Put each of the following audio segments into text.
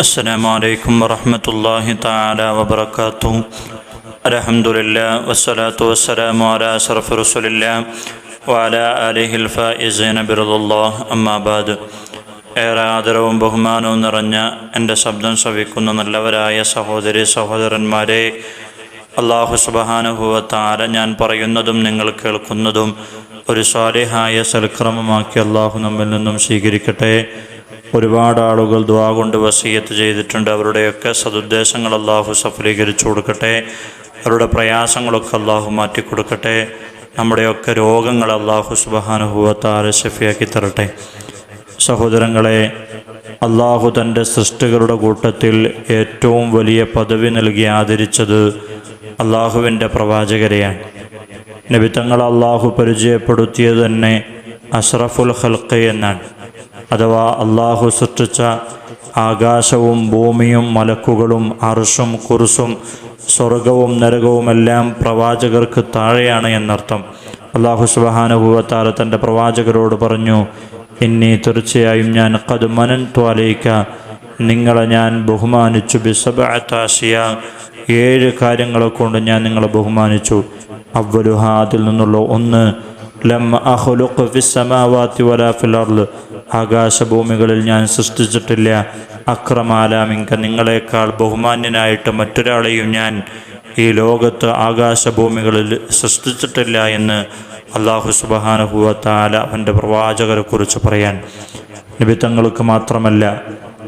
السلام عليكم ورحمة الله تعالى وبركاته. الحمد لله والصلاة والسلام على أشرف رسول الله وعلى آله الفائزين برضا الله. أما بعد. ഏറെ ആദരവും ബഹുമാനവും നിറഞ്ഞ എൻ്റെ ശബ്ദം ശ്രവിക്കുന്ന നല്ലവരായ സഹോദരി സഹോദരന്മാരെ, അല്ലാഹു സുബ്ഹാനഹു വ തആല ഞാൻ പറയുന്നതും നിങ്ങൾ കേൾക്കുന്നതും ഒരു സ്വാലിഹായ സൽക്രമമാക്കി അല്ലാഹു നമ്മിൽ നിന്നും സ്വീകരിക്കട്ടെ. ഒരുപാട് ആളുകൾ ദുആ കൊണ്ട് വസിയത്ത് ചെയ്തിട്ടുണ്ട്. അവരുടെയൊക്കെ സദുദ്ദേശങ്ങൾ അല്ലാഹു സഫലീകരിച്ചു കൊടുക്കട്ടെ. അവരുടെ പ്രയാസങ്ങളൊക്കെ അല്ലാഹു മാറ്റിക്കൊടുക്കട്ടെ. നമ്മുടെയൊക്കെ രോഗങ്ങൾ അല്ലാഹു സുബ്ഹാനഹു വ തആല ശഫിയാക്കി തരട്ടെ. സഹോദരങ്ങളെ, അല്ലാഹു തൻ്റെ സൃഷ്ടികളുടെ കൂട്ടത്തിൽ ഏറ്റവും വലിയ പദവി നൽകി ആദരിച്ചത് അല്ലാഹുവിൻ്റെ പ്രവാചകരെയാണ്. നബിതങ്ങൾ അല്ലാഹു പരിചയപ്പെടുത്തിയത് തന്നെ അഷ്റഫുൽ ഖൽഖ് എന്നാണ്. അഥവാ അല്ലാഹു സൃഷ്ടിച്ച ആകാശവും ഭൂമിയും മലക്കുകളും അർശും കുർസും സ്വർഗവും നരകവുമെല്ലാം പ്രവാചകർക്ക് താഴെയാണ് എന്നർത്ഥം. അല്ലാഹു സുബ്ഹാനഹു വ തആല തൻ്റെ പ്രവാചകരോട് പറഞ്ഞു, തീർച്ചയായും ഞാൻ ഖദ് മനൻതു അലൈക, നിങ്ങളെ ഞാൻ ബഹുമാനിച്ചു. ബിസബഅത അശിയ, 7 കാര്യങ്ങളെ കൊണ്ട് ഞാൻ നിങ്ങളെ ബഹുമാനിച്ചു. അവ്വലുഹ, അതിൽ നിന്നുള്ള ഒന്ന്, ലം അഖ്ലുഖ് ഫിസ് സമാവാതി വലാ ഫിൽ അർള്, ആകാശഭൂമികളിൽ ഞാൻ സൃഷ്ടിച്ചിട്ടില്ല. അക്രമാല മിങ്ക, നിങ്ങളെക്കാൾ ബഹുമാന്യനായിട്ട് മറ്റൊരാളെയും ഞാൻ ഈ ലോകത്ത് ആകാശഭൂമികളിൽ സൃഷ്ടിച്ചിട്ടില്ല എന്ന് അല്ലാഹു സുബ്ഹാനഹു വ തആല അവൻ്റെ പ്രവാചകരെ കുറിച്ച് പറയാൻ. നബി തങ്ങൾക്ക് മാത്രമല്ല,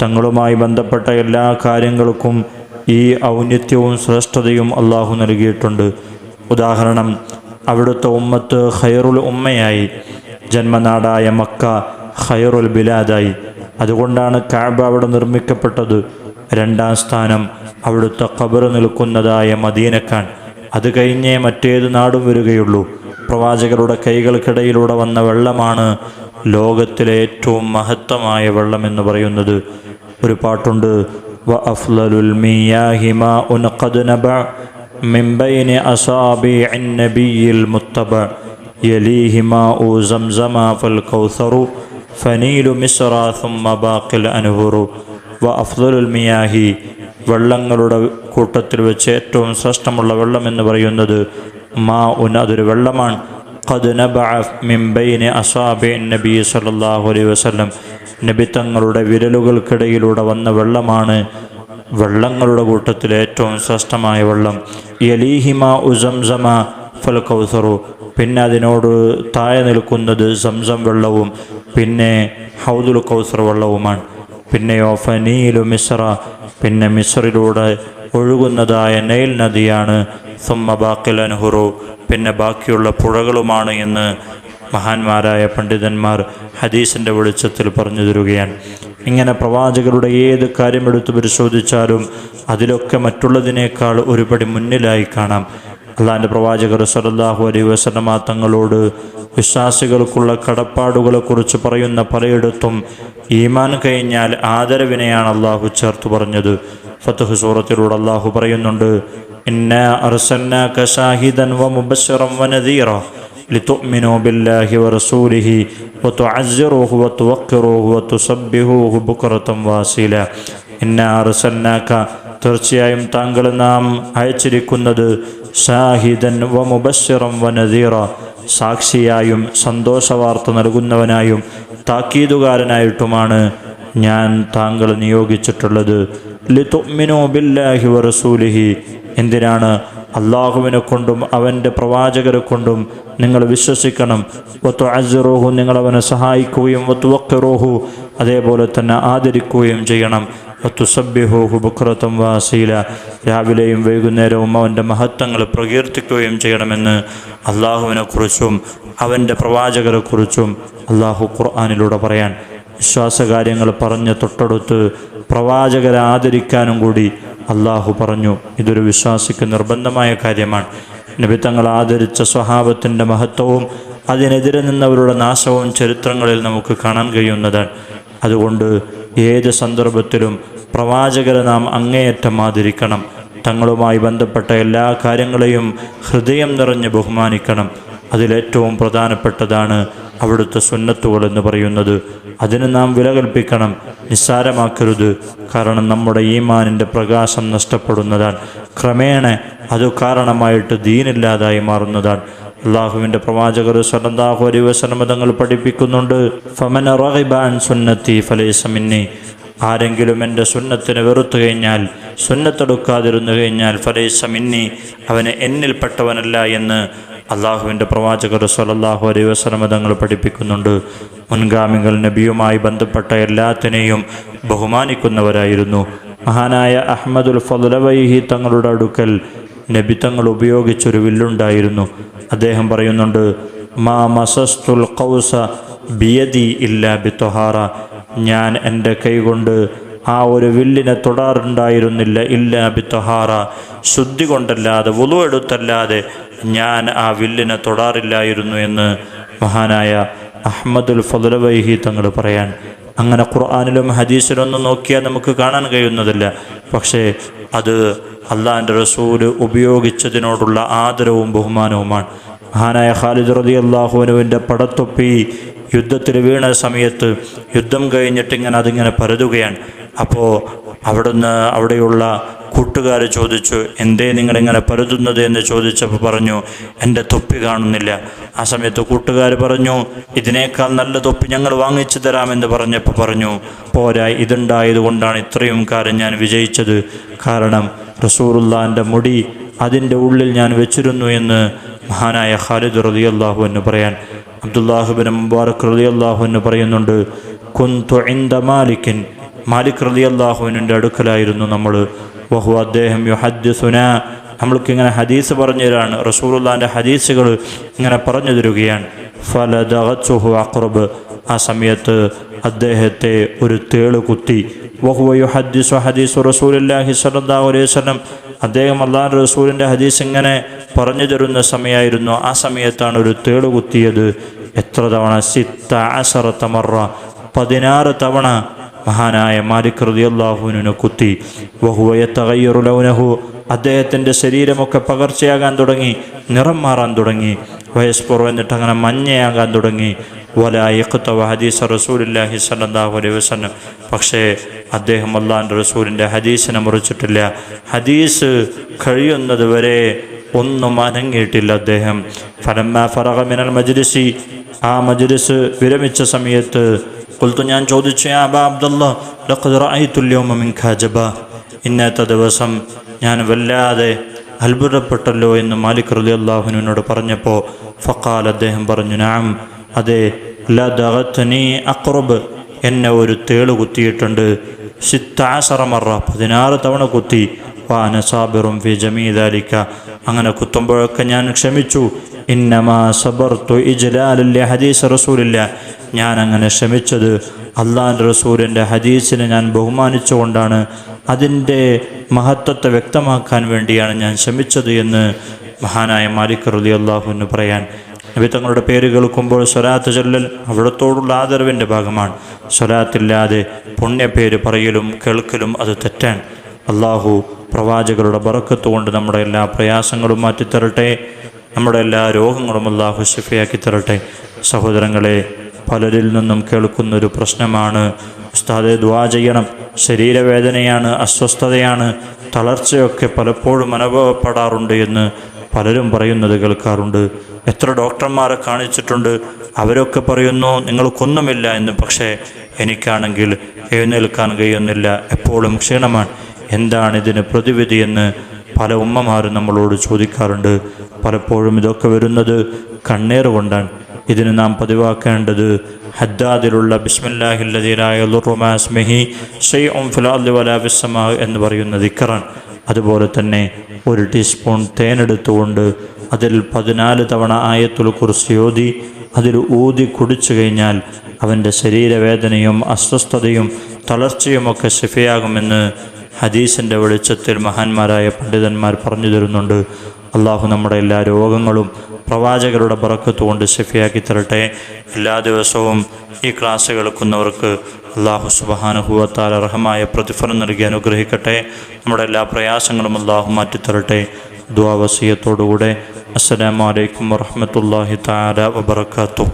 തങ്ങളുമായി ബന്ധപ്പെട്ട എല്ലാ കാര്യങ്ങൾക്കും ഈ ഔന്നത്യവും ശ്രേഷ്ഠതയും അല്ലാഹു നൽകിയിട്ടുണ്ട്. ഉദാഹരണം, അവിടുത്തെ ഉമ്മത്ത് ഖൈറുൽ ഉമ്മയായി, ജന്മനാടായ മക്ക ഖൈറുൽ ബിലാദായി. അതുകൊണ്ടാണ് കഅബ അവിടെ നിർമ്മിക്കപ്പെട്ടത്. 2ാം സ്ഥാനം അവിടുത്തെ ഖബർ നിൽക്കുന്നതായ മദീനക്കാണ്. അത് കഴിഞ്ഞേ മറ്റേത് നാടും വരികയുള്ളൂ. പ്രവാചകരുടെ കൈകൾക്കിടയിലൂടെ വന്ന വെള്ളമാണ് ലോകത്തിലെ ഏറ്റവും മഹത്തമായ വെള്ളം എന്ന് പറയുന്നത്. ഒരു പാട്ടുണ്ട്, വ അഫ്ളലുൽ മിയാഹി മാഉൻ ഖദ് നബഅ മിൻ ബൈനി അസാബിഇൻ നബിയിൽ മുത്തബ യലീഹി മാഉ സംസമ ഫൽ കൗസറു ഫനീലു മിസ്റ സുമ്മ ബാഖിൽ അൻഹുറു. വ അഫ്ളലുൽ മിയാഹി, വെള്ളങ്ങളുടെ കൂട്ടത്തിൽ വെച്ച് ഏറ്റവും ശ്രേഷ്ഠമുള്ള വെള്ളം എന്ന് പറയുന്നത് മാഉൻ, അതൊരു വെള്ളമാണ്. ഖദ് നബഅ മിൻ ബൈനി അസാബിഇൻ നബി സല്ലല്ലാഹു അലൈഹി വസല്ലം, നബി തങ്ങളുടെ വിരലുകൾക്കിടയിലൂടെ വന്ന വെള്ളമാണ് വെള്ളങ്ങളുടെ കൂട്ടത്തിൽ ഏറ്റവും ശ്രേഷ്ഠമായ വെള്ളം. യലീഹി മാഉ സംസമ ഫൽ കൗസറു, പിന്നെ അതിനോട് താഴെ നിൽക്കുന്നത് സംസം വെള്ളവും പിന്നെ ഹൗദുൽ കൗസർ വെള്ളവുമാണ്. പിന്നെയോ ഫനീലു മിസ്ര, പിന്നെ മിസ്റിലൂടെ ഒഴുകുന്നതായ നൈൽ നദിയാണ്. സുമ്മ ബാഖിൽ അൻഹുറു, പിന്നെ ബാക്കിയുള്ള പുഴകളുമാണ് എന്ന് മഹാന്മാരായ പണ്ഡിതന്മാർ ഹദീസിൻ്റെ വെളിച്ചത്തിൽ പറഞ്ഞു തരുകയാണ്. ഇങ്ങനെ പ്രവാചകരുടെ ഏത് കാര്യമെടുത്ത് പരിശോധിച്ചാലും അതിലൊക്കെ മറ്റുള്ളതിനേക്കാൾ ഒരുപടി മുന്നിലായി കാണാം. അള്ളാഹിൻ്റെ പ്രവാചകർ സല്ലല്ലാഹു അലൈഹി വസല്ലമ തങ്ങളോട് വിശ്വാസികൾക്കുള്ള കടപ്പാടുകളെക്കുറിച്ച് പറയുന്ന പലയിടത്തും ഈമാൻ കഴിഞ്ഞാൽ ആദരവിനെയാണ് അള്ളാഹു ചേർത്ത് പറഞ്ഞത്. ഫത്ഹ് സൂറത്തിലൂടെ അള്ളാഹു പറയുന്നുണ്ട്, ഇന്നാ അർസൽനാക ഷാഹിദൻ വ മുബശ്ശിറൻ വ നദീറ ലിതുഅ്മിനൂ ബില്ലാഹി വ റസൂലിഹി വ തുഅസ്സിറൂഹു വ തുവഖിറൂഹു വ തുസബ്ബിഹൂഹു ബുക്റതൻ വാസില. ഇന്നാ അർസൽനാക, തീർച്ചയായും താങ്കൾ നാം അയച്ചിരിക്കുന്നത് ഷാഹിദൻ വ മുബശ്ശിറൻ വ നദീറ, സാക്ഷിയായും സന്തോഷവാർത്ത നൽകുന്നവനായും താക്കീതുകാരനായിട്ടുമാണ് ഞാൻ താങ്കൾ നിയോഗിച്ചിട്ടുള്ളത്. ലിതുഅ്മിനൂ ബില്ലാഹി വ റസൂലിഹി, എന്തിനാണ്? അള്ളാഹുവിനെ കൊണ്ടും അവൻ്റെ പ്രവാചകരെ കൊണ്ടും നിങ്ങൾ വിശ്വസിക്കണം. വ തുഅസ്സിറൂഹു, നിങ്ങൾ അവനെ സഹായിക്കുകയും വ തുവഖിറൂഹു, അതേപോലെ തന്നെ ആദരിക്കുകയും ചെയ്യണം. വ തുസബ്ബിഹൂഹു ബുക്റതൻ വാസീല, രാവിലെയും വൈകുന്നേരവും അവൻ്റെ മഹത്വങ്ങൾ പ്രകീർത്തിക്കുകയും ചെയ്യണമെന്ന് അള്ളാഹുവിനെക്കുറിച്ചും അവൻ്റെ പ്രവാചകരെക്കുറിച്ചും അള്ളാഹു ഖുർആനിലൂടെ പറയാൻ. വിശ്വാസകാര്യങ്ങൾ പറഞ്ഞ് തൊട്ടടുത്ത് പ്രവാചകരെ ആദരിക്കാനും കൂടി അള്ളാഹു പറഞ്ഞു. ഇതൊരു വിശ്വാസിക്ക് നിർബന്ധമായ കാര്യമാണ്. നബി തങ്ങൾ ആദരിച്ച സ്വഹാബത്തിൻ്റെ മഹത്വവും അതിനെതിരെ നിന്നവരുടെ നാശവും ചരിത്രങ്ങളിൽ നമുക്ക് കാണാൻ കഴിയുന്നതാണ്. അതുകൊണ്ട് ഏത് സന്ദർഭത്തിലും പ്രവാചകരെ നാം അങ്ങേയറ്റം ആദരിക്കണം. തങ്ങളുമായി ബന്ധപ്പെട്ട എല്ലാ കാര്യങ്ങളെയും ഹൃദയം നിറഞ്ഞ് ബഹുമാനിക്കണം. അതിലേറ്റവും പ്രധാനപ്പെട്ടതാണ് അവിടുത്തെ സുന്നത്തുകൾ എന്ന് പറയുന്നത്. അതിന് നാം വില കൽപ്പിക്കണം. നിസ്സാരമാക്കരുത്. കാരണം നമ്മുടെ ഈമാനിൻ്റെ പ്രകാശം നഷ്ടപ്പെടുന്നതാണ്. ക്രമേണ അത് കാരണമായിട്ട് ദീനില്ലാതായി മാറുന്നതാണ്. അള്ളാഹുവിൻ്റെ പ്രവാചകർ സ്വല്ലല്ലാഹു അലൈഹി വസല്ലം തങ്ങൾ പഠിപ്പിക്കുന്നുണ്ട്, ഫമൻ റഗിബ അൻ സുന്നത്തി ഫലൈസ മിന്നി. ആരെങ്കിലും എൻ്റെ സുന്നത്തിനെ വെറുത്തു കഴിഞ്ഞാൽ, സുന്നത്തെടുക്കാതിരുന്നു കഴിഞ്ഞാൽ, ഫലൈസ മിന്നി, അവന് എന്നിൽപ്പെട്ടവനല്ല എന്ന് അള്ളാഹുവിൻ്റെ പ്രവാചകർ സ്വല്ലല്ലാഹു അലൈഹി വസല്ലം തങ്ങൾ പഠിപ്പിക്കുന്നുണ്ട്. മുൻഗാമികൾ നബിയുമായി ബന്ധപ്പെട്ട എല്ലാത്തിനെയും ബഹുമാനിക്കുന്നവരായിരുന്നു. മഹാനായ അഹ്മദുൽ ഫളലവൈഹി തങ്ങളുടെ അടുക്കൽ നബി തങ്ങൾ ഉപയോഗിച്ചൊരു വില്ലുണ്ടായിരുന്നു. അദ്ദേഹം പറയുന്നുണ്ട്, മാ മസസ്തുൽ ഖൗസ ബിയദി ഇല്ലാ ബിത്വഹാറ. ഞാൻ എൻ്റെ കൈകൊണ്ട് ആ ഒരു വില്ലിനെ തൊടാറുണ്ടായിരുന്നില്ല, ഇല്ലാ ബിത്വഹാറ, ശുദ്ധി കൊണ്ടല്ലാതെ, വുളു എടുത്തല്ലാതെ ഞാൻ ആ വില്ലിനെ തൊടാറില്ലായിരുന്നു എന്ന് മഹാനായ അഹ്മദുൽ ഫളലവൈഹി തങ്ങൾ പറയാൻ. അങ്ങനെ ഖുർആനിലും ഹദീസിലൊന്നും നോക്കിയാൽ നമുക്ക് കാണാൻ കഴിയുന്നതില്ല. പക്ഷേ അത് അള്ളാഹിൻ്റെ റസൂല് ഉപയോഗിച്ചതിനോടുള്ള ആദരവും ബഹുമാനവുമാണ്. മഹാനായ ഖാലിദ് റളിയല്ലാഹു അൻഹുവിൻ്റെ പടത്തൊപ്പി യുദ്ധത്തിൽ വീണ സമയത്ത് യുദ്ധം കഴിഞ്ഞിട്ട് അതിങ്ങനെ പരതുകയാണ്. അപ്പോൾ അവിടെയുള്ള കൂട്ടുകാർ ചോദിച്ചു, എന്തേ നിങ്ങളിങ്ങനെ പരതുന്നത് എന്ന് ചോദിച്ചപ്പോൾ പറഞ്ഞു, എൻ്റെ തൊപ്പി കാണുന്നില്ല. ആ സമയത്ത് കൂട്ടുകാർ പറഞ്ഞു, ഇതിനേക്കാൾ നല്ല തൊപ്പി ഞങ്ങൾ വാങ്ങിച്ചു തരാമെന്ന് പറഞ്ഞപ്പോൾ പറഞ്ഞു, പോരാ, ഇതുണ്ടായത് കൊണ്ടാണ് ഇത്രയും കാലം ഞാൻ വിജയിച്ചത്. കാരണം റസൂലുള്ളാഹിൻ്റെ മുടി അതിൻ്റെ ഉള്ളിൽ ഞാൻ വെച്ചിരുന്നു എന്ന് മഹാനായ ഖാലിദ് റളിയല്ലാഹു അൻഹു പറയാൻ. അബ്ദുല്ലാഹ് ഇബ്നു മുബാറക് റളിയല്ലാഹു അൻഹു പറയുന്നുണ്ട്, കുന്തു ഇൻദ മാലിക്കിൻ, മാലിക് റളിയല്ലാഹു അൻഹുവിൻ്റെ അടുക്കലായിരുന്നു നമ്മൾ. വഹുവ, അദ്ദേഹം യുഹദ്ദിസുനാ, നമ്മൾക്കിങ്ങനെ ഹദീസ് പറഞ്ഞു തരാണ്. റസൂലുള്ളാഹിൻ്റെ ഹദീസുകൾ ഇങ്ങനെ പറഞ്ഞു തരികയാണ്. ഫലദഗതുഹു അഖ്റബ്, ആ സമയത്ത് അദ്ദേഹത്തെ ഒരു തേള് കുത്തി. വഹുവ യുഹദ്ദിസു ഹദീസു റസൂലുള്ളാഹി സ്വല്ലല്ലാഹു അലൈഹി വസല്ലം, അദ്ദേഹം അല്ലാഹുവിൻ്റെ റസൂലിൻ്റെ ഹദീസ് ഇങ്ങനെ പറഞ്ഞു തരുന്ന സമയമായിരുന്നു. ആ സമയത്താണ് ഒരു തേള് കുത്തിയത്. എത്ര തവണ? 16 മറ, 16 തവണ മഹാനായ മാലിക് റളിയല്ലാഹു അൻഹു കുത്തി. വഹുവ യതഗയ്യറു ലൗനഹു, അദ്ദേഹത്തിൻ്റെ ശരീരമൊക്കെ പകർച്ചയാകാൻ തുടങ്ങി, നിറം മാറാൻ തുടങ്ങി. വയസ്പുറ, എന്നിട്ട് അങ്ങനെ മഞ്ഞയാകാൻ തുടങ്ങി. വലാ യഖ്തവ ഹദീസ റസൂലുള്ളാഹി സ്വല്ലല്ലാഹു അലൈഹി വസല്ലം, പക്ഷേ അദ്ദേഹം അല്ലാഹുവിൻ്റെ റസൂലിൻ്റെ ഹദീസിനെ മുറിച്ചിട്ടില്ല. ഹദീസ് കഴിയുന്നത് വരെ ഒന്നും അനങ്ങിയിട്ടില്ല അദ്ദേഹം. ഫലമ്മാ ഫറഗ മിനൽ മജ്ലിസി, ആ മജ്ലിസ് വിരമിച്ച സമയത്ത് ഖുൽതു, ഞാൻ ചോദിച്ചു, യാ അബാ അബ്ദുല്ലാഹ് ലഖദ് റഅയ്തുൽ യൗമ മിൻക അജബാ, ഇന്നത്തെ ദിവസം ഞാൻ വല്ലാതെ അത്ഭുതപ്പെട്ടല്ലോ എന്ന് മാലിക് റളിയല്ലാഹു അൻഹുവിനോട് പറഞ്ഞപ്പോൾ ഫഖാൽ, അദ്ദേഹം പറഞ്ഞു, നഅം, അതെ, ലദഗത്നി അഖ്റബ്, എന്നെ ഒരു തേള് കുത്തിയിട്ടുണ്ട്. 16 മറ, 16 തവണ കുത്തി. വാന സാബിറും ഫി ജമീ ദാലിക, അങ്ങനെ കുത്തുമ്പോഴൊക്കെ ഞാൻ ക്ഷമിച്ചു. ഇന്നമാ സബർതു ഇജ്ലാലൻ ലി ഹദീസ് റസൂലില്ലാ, ഞാൻ അങ്ങനെ ക്ഷമിച്ചത് അള്ളാഹിൻ്റെ റസൂലിൻ്റെ ഹദീസിനെ ഞാൻ ബഹുമാനിച്ചുകൊണ്ടാണ്, അതിൻ്റെ മഹത്വത്തെ വ്യക്തമാക്കാൻ വേണ്ടിയാണ് ഞാൻ ക്ഷമിച്ചത് എന്ന് മഹാനായ മാലിക് റളിയല്ലാഹു അൻഹു പറയാൻ. നബി തങ്ങളുടെ പേര് കേൾക്കുമ്പോൾ സ്വലാത്ത് ചൊല്ലൽ അവിടത്തോടുള്ള ആദരവിൻ്റെ ഭാഗമാണ്. സ്വലാത്തില്ലാതെ പുണ്യപേര് പറയലും കേൾക്കലും അത് തെറ്റാണ്. അള്ളാഹു പ്രവാചകരുടെ ബറക്കത്ത് കൊണ്ട് നമ്മുടെ എല്ലാ പ്രയാസങ്ങളും മാറ്റിത്തരട്ടെ, നമ്മുടെ എല്ലാ രോഗങ്ങളും അള്ളാഹു ശിഫയാക്കി തരട്ടെ. സഹോദരങ്ങളെ, പലരിൽ നിന്നും കേൾക്കുന്നൊരു പ്രശ്നമാണ്, ഉസ്താദെ ദുആ ചെയ്യണം, ശരീരവേദനയാണ്, അസ്വസ്ഥതയാണ്, തളർച്ചയൊക്കെ പലപ്പോഴും അനുഭവപ്പെടാറുണ്ട് എന്ന് പലരും പറയുന്നത് കേൾക്കാറുണ്ട്. എത്ര ഡോക്ടർമാരെ കാണിച്ചിട്ടുണ്ട്, അവരൊക്കെ പറയുന്നു നിങ്ങൾക്കൊന്നുമില്ല എന്ന്. പക്ഷേ എനിക്കാണെങ്കിൽ എഴുന്നേൽക്കാൻ കഴിയുന്നില്ല, എപ്പോഴും ക്ഷീണമാണ്. എന്താണ് ഇതിന് പ്രതിവിധിയെന്ന് പല ഉമ്മമാരും നമ്മളോട് ചോദിക്കാറുണ്ട്. പലപ്പോഴും ഇതൊക്കെ വരുന്നത് കണ്ണീർ കൊണ്ടാണ്. ഇതിന് നാം പതിവാക്കേണ്ടത് ഹദ്ദാദിലുള്ള ബിസ്മില്ലാഹില്ലദീ ലാ യദുറു മാ ഇസ്മിഹി ശൈഉൻ ഫിൽ അർളി വലാ ഫിസ് സമാ എന്ന് പറയുന്ന ദിക്റാണ്. അതുപോലെ തന്നെ 1 ടീസ്പൂൺ തേനെടുത്തുകൊണ്ട് അതിൽ 14 തവണ ആയത്തുൽ കുർസി ഓതി അതിൽ ഊതി കുടിച്ചു കഴിഞ്ഞാൽ അവൻ്റെ ശരീരവേദനയും അസ്വസ്ഥതയും തളർച്ചയുമൊക്കെ ശിഫയാകുമെന്ന് ഹദീസിൻ്റെ വെളിച്ചത്തിൽ മഹാന്മാരായ പണ്ഡിതന്മാർ പറഞ്ഞു തരുന്നുണ്ട്. അള്ളാഹു നമ്മുടെ എല്ലാ രോഗങ്ങളും പ്രവാചകരുടെ ബറക്കത്ത് കൊണ്ട് ശിഫയാക്കി തരട്ടെ. എല്ലാ ദിവസവും ഈ ക്ലാസ് കേൾക്കുന്നവർക്ക് അള്ളാഹു സുബ്ഹാനഹു വ തആല അർഹമായ പ്രതിഫലം നൽകി അനുഗ്രഹിക്കട്ടെ. നമ്മുടെ എല്ലാ പ്രയാസങ്ങളും അള്ളാഹു മാറ്റിത്തരട്ടെ. ദുആ വസിയത്തോടുകൂടെ അസ്സലാമു അലൈക്കും വറഹ്മത്തുള്ളാഹി തആല വബറകാതുഹു.